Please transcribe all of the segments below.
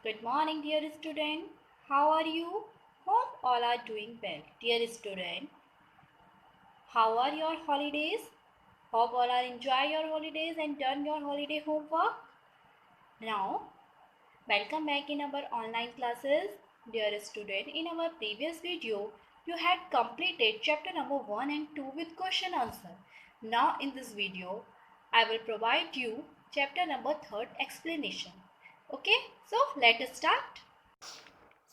Good morning, dear student. How are you? Hope all are doing well. Dear student, how are your holidays? Hope all are enjoy your holidays and done your holiday homework. Now, welcome back in our online classes. Dear student, in our previous video, you had completed chapter number 1 and 2 with question answer. Now in this video, I will provide you chapter number 3 explanation. Okay, so let us start.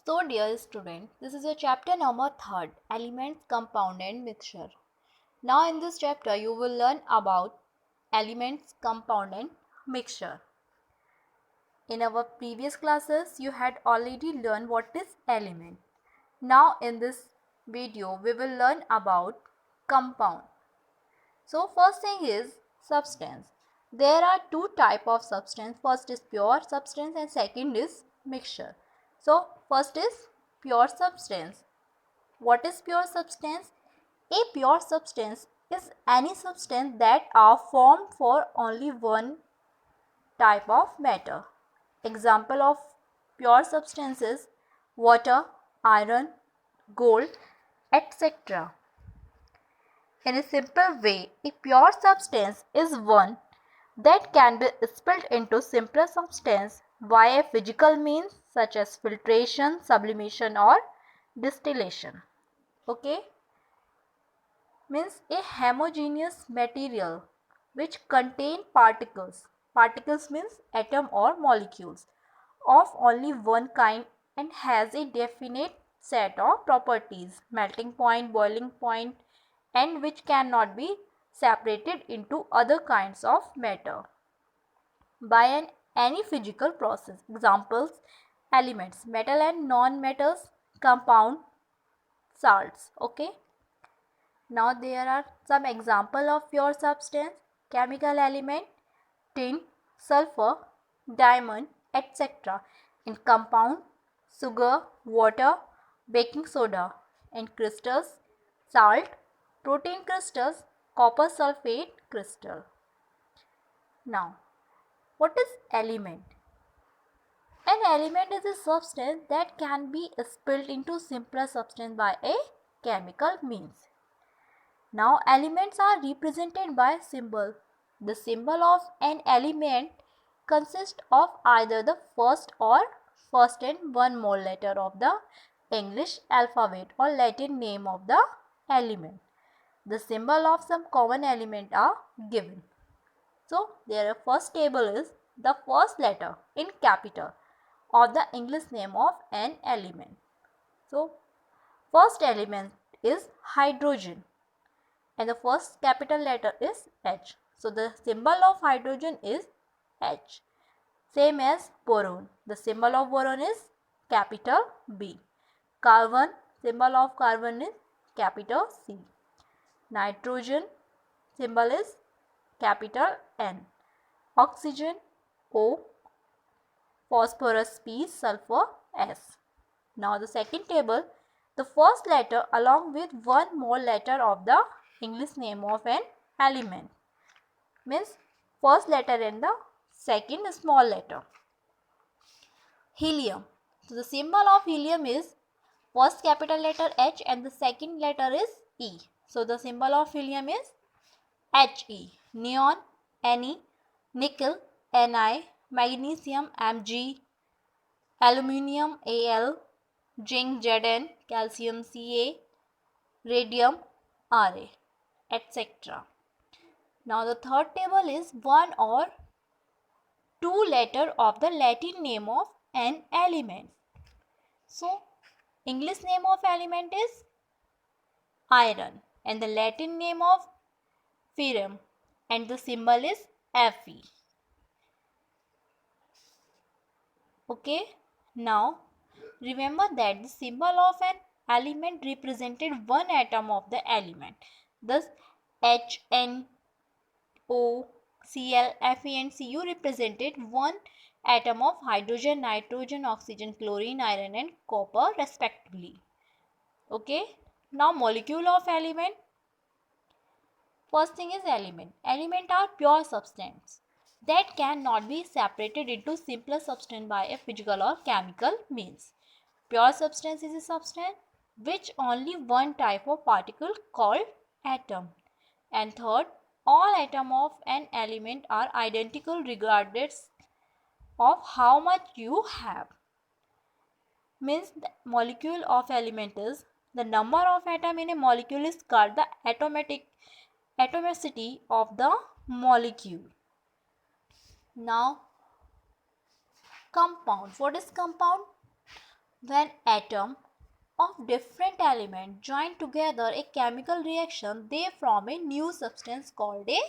So dear student, this is your chapter number 3, Elements, Compound and Mixture. Now in this chapter you will learn about elements, compound and mixture. In our previous classes you had already learned what is element. Now in this video we will learn about compound. So first thing is substance. There are two type of substance. First is pure substance and second is mixture. So first is pure substance. What is pure substance? A pure substance is any substance that are formed for only one type of matter. Example of pure substances: water, iron, gold, etc. In a simple way, a pure substance is one that can be split into simpler substance via physical means such as filtration, sublimation or distillation. Okay? Means a homogeneous material which contain particles means atom or molecules of only one kind and has a definite set of properties, melting point, boiling point, and which cannot be separated into other kinds of matter by any physical process. Examples: elements, metal and non-metals, compound, salts. Okay. Now there are some example of pure substance: chemical element, tin, sulfur, diamond, etc. In compound, sugar, water, baking soda. In crystals, salt, protein crystals, copper sulfate crystal. Now, what is element? An element is a substance that can be split into simpler substance by a chemical means. Now elements are represented by symbol. The symbol of an element consists of either the first and one more letter of the English alphabet or Latin name of the element. The symbol of some common element are given. So their first table is the first letter in capital of the English name of an element. So first element is hydrogen and the first capital letter is H. So the symbol of hydrogen is H. Same as boron. The symbol of boron is capital B. Carbon, symbol of carbon is capital C. Nitrogen, symbol is capital N. Oxygen, O. Phosphorus, P. Sulfur, S. Now the second table, the first letter along with one more letter of the English name of an element means first letter and the second small letter. Helium. So the symbol of helium is first capital letter H and the second letter is E. So the symbol of helium is He. Neon, Ne, nickel, Ni, magnesium, Mg, aluminium, Al, zinc, Zn, calcium, Ca, radium, Ra, etc. Now the third table is one or two letter of the Latin name of an element. So English name of element is iron and the Latin name of ferrum and the symbol is Fe. Okay. Now remember that the symbol of an element represented one atom of the element. Thus H, N, O, Cl, Fe and Cu represented one atom of hydrogen, nitrogen, oxygen, chlorine, iron and copper respectively. Okay. Now molecule of element. First thing is element. Element are pure substance. that cannot be separated into simpler substance by a physical or chemical means. Pure substance is a substance which only one type of particle called atom. And third, all atoms of an element are identical regardless of how much you have. Means the molecule of element is the number of atom in a molecule is called the atomicity of the molecule. Now compound. What is compound? When atom of different element join together a chemical reaction, they form a new substance called a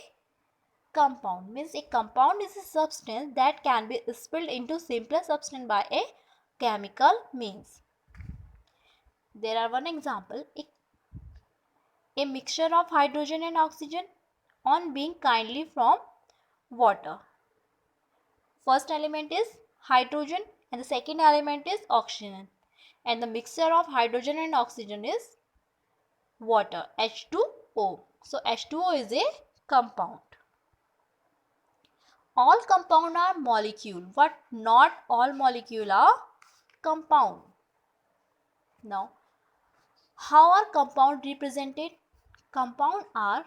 compound. Means a compound is a substance that can be split into simpler substance by a chemical means. There are one example, a mixture of hydrogen and oxygen on being kindly from water. First element is hydrogen and the second element is oxygen, and the mixture of hydrogen and oxygen is water, H2O. So H2O is a compound. All compound are molecule, but not all molecule are compound. Now, how are compound represented? Compound are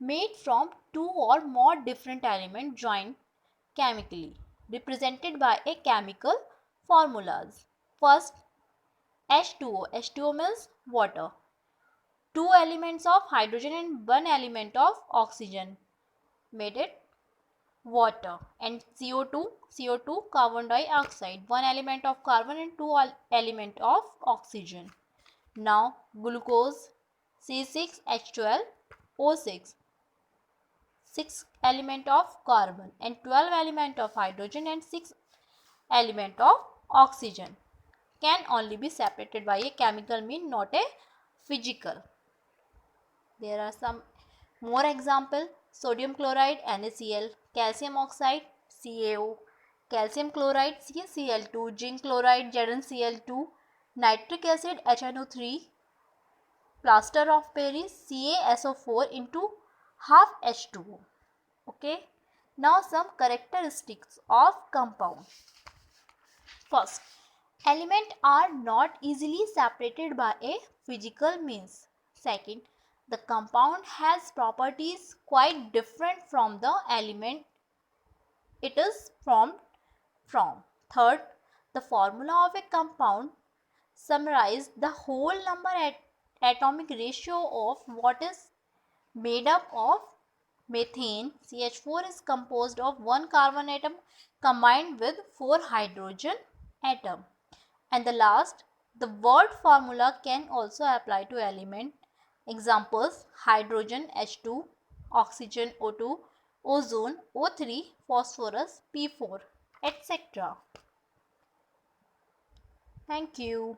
made from two or more different elements joined chemically, represented by a chemical formulas. First, H2O. H2O means water. Two elements of hydrogen and one element of oxygen made it water. And CO2 carbon dioxide, one element of carbon and two element of oxygen. Now glucose, C6H12O6, 6 element of carbon and 12 element of hydrogen and 6 element of oxygen, can only be separated by a chemical mean, not a physical. There are some more example: sodium chloride NaCl, calcium oxide CaO, calcium chloride CaCl2, zinc chloride ZnCl2, nitric acid HNO3, plaster of Paris CaSO4 into half H2O. Okay. Now some characteristics of compound. First, elements are not easily separated by a physical means. Second, the compound has properties quite different from the element it is formed from. Third, the formula of a compound summarizes the whole number atomic ratio of what is made up of. Methane CH4 is composed of one carbon atom combined with 4 hydrogen atom. And the last, the word formula can also apply to element. Examples: hydrogen H2, oxygen O2, ozone O3, phosphorus P4, etc. Thank you.